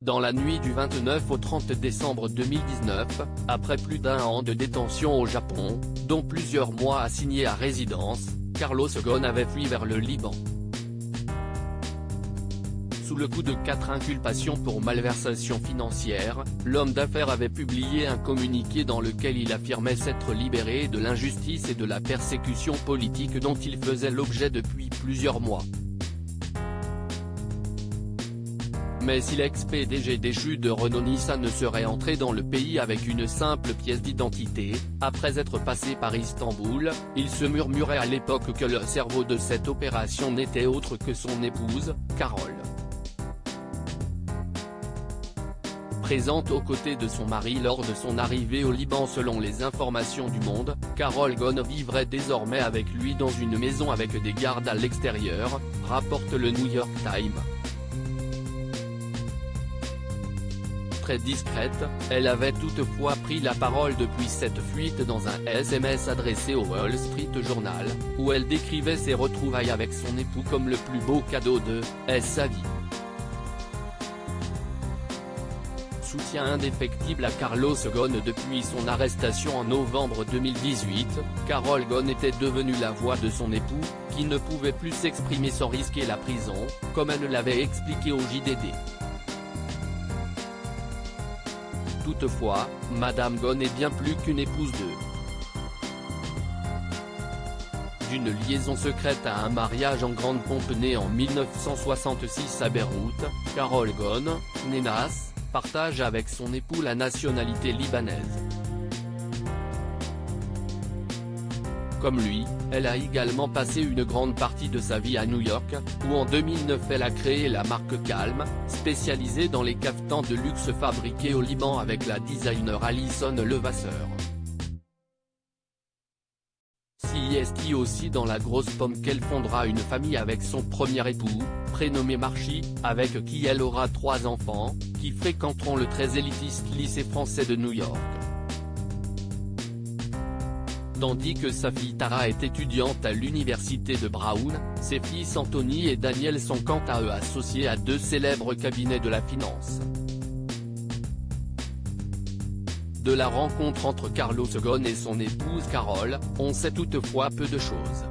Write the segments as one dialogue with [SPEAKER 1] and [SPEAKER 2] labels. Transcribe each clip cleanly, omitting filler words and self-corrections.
[SPEAKER 1] Dans la nuit du 29 au 30 décembre 2019, après plus d'un an de détention au Japon, dont plusieurs mois assignés à résidence, Carlos Ghosn avait fui vers le Liban. Sous le coup de 4 inculpations pour malversation financière, l'homme d'affaires avait publié un communiqué dans lequel il affirmait s'être libéré de l'injustice et de la persécution politique dont il faisait l'objet depuis plusieurs mois. Mais si l'ex-PDG déchu de Renault-Nissan ne serait entré dans le pays avec une simple pièce d'identité, après être passé par Istanbul, il se murmurait à l'époque que le cerveau de cette opération n'était autre que son épouse, Carole. Présente aux côtés de son mari lors de son arrivée au Liban selon les informations du Monde, Carole Ghosn vivrait désormais avec lui dans une maison avec des gardes à l'extérieur, rapporte le New York Times. Très discrète, elle avait toutefois pris la parole depuis cette fuite dans un SMS adressé au Wall Street Journal, où elle décrivait ses retrouvailles avec son époux comme le plus beau cadeau de sa vie. Soutien indéfectible à Carlos Ghosn depuis son arrestation en novembre 2018, Carole Ghosn était devenue la voix de son époux, qui ne pouvait plus s'exprimer sans risquer la prison, comme elle l'avait expliqué au JDD. Toutefois, Madame Ghosn est bien plus qu'une épouse d'une liaison secrète à un mariage en grande pompe né en 1966 à Beyrouth, Carole Ghosn, née Nas, partage avec son époux la nationalité libanaise. Comme lui, elle a également passé une grande partie de sa vie à New York, où en 2009 elle a créé la marque Calm, spécialisée dans les cafetans de luxe fabriqués au Liban avec la designer Alison Levasseur. CIST aussi dans la grosse pomme qu'elle fondera une famille avec son premier époux, prénommé Marchi, avec qui elle aura 3 enfants, qui fréquenteront le très élitiste lycée français de New York. Tandis que sa fille Tara est étudiante à l'université de Brown, ses fils Anthony et Daniel sont quant à eux associés à 2 célèbres cabinets de la finance. De la rencontre entre Carlos Ghosn et son épouse Carole, on sait toutefois peu de choses.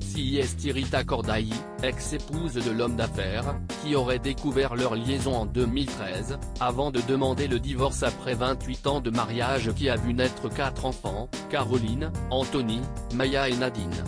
[SPEAKER 1] CIST Rita Corday, ex-épouse de l'homme d'affaires, qui aurait découvert leur liaison en 2013, avant de demander le divorce après 28 ans de mariage qui a vu naître 4 enfants, Caroline, Anthony, Maya et Nadine.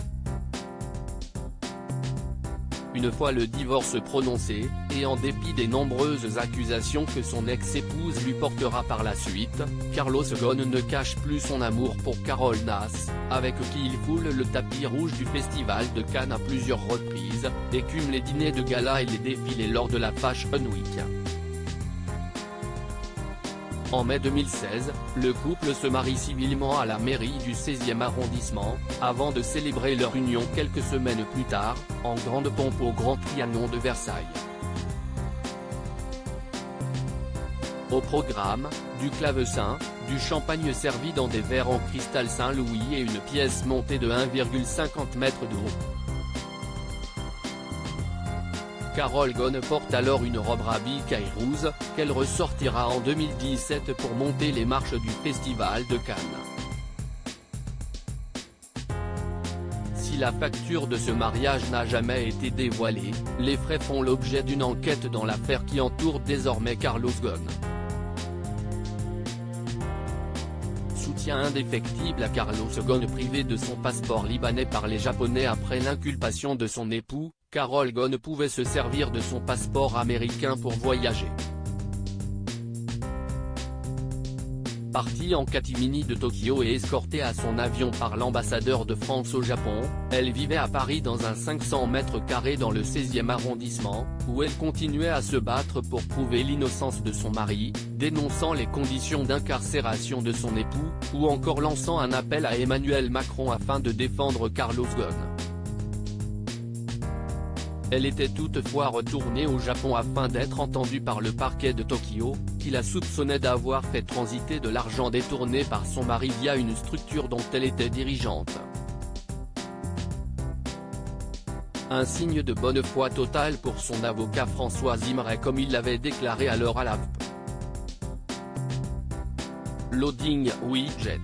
[SPEAKER 1] Une fois le divorce prononcé, et en dépit des nombreuses accusations que son ex-épouse lui portera par la suite, Carlos Ghosn ne cache plus son amour pour Carole Nas, avec qui il foule le tapis rouge du Festival de Cannes à plusieurs reprises, écume les dîners de gala et les défilés lors de la Fashion Week. En mai 2016, le couple se marie civilement à la mairie du 16e arrondissement, avant de célébrer leur union quelques semaines plus tard, en grande pompe au Grand Trianon de Versailles. Au programme, du clavecin, du champagne servi dans des verres en cristal Saint-Louis et une pièce montée de 1,50 m de haut. Carole Ghosn porte alors une robe rabicaille rouge, qu'elle ressortira en 2017 pour monter les marches du Festival de Cannes. Si la facture de ce mariage n'a jamais été dévoilée, les frais font l'objet d'une enquête dans l'affaire qui entoure désormais Carlos Ghosn. Soutien indéfectible à Carlos Ghosn privé de son passeport libanais par les Japonais après l'inculpation de son époux, Carole Ghosn pouvait se servir de son passeport américain pour voyager. Partie en catimini de Tokyo et escortée à son avion par l'ambassadeur de France au Japon, elle vivait à Paris dans un 500 m² dans le 16e arrondissement, où elle continuait à se battre pour prouver l'innocence de son mari, dénonçant les conditions d'incarcération de son époux, ou encore lançant un appel à Emmanuel Macron afin de défendre Carlos Ghosn. Elle était toutefois retournée au Japon afin d'être entendue par le parquet de Tokyo, qui la soupçonnait d'avoir fait transiter de l'argent détourné par son mari via une structure dont elle était dirigeante. Un signe de bonne foi totale pour son avocat François Zimray, comme il l'avait déclaré alors à l'AFP. Loading, oui, jet.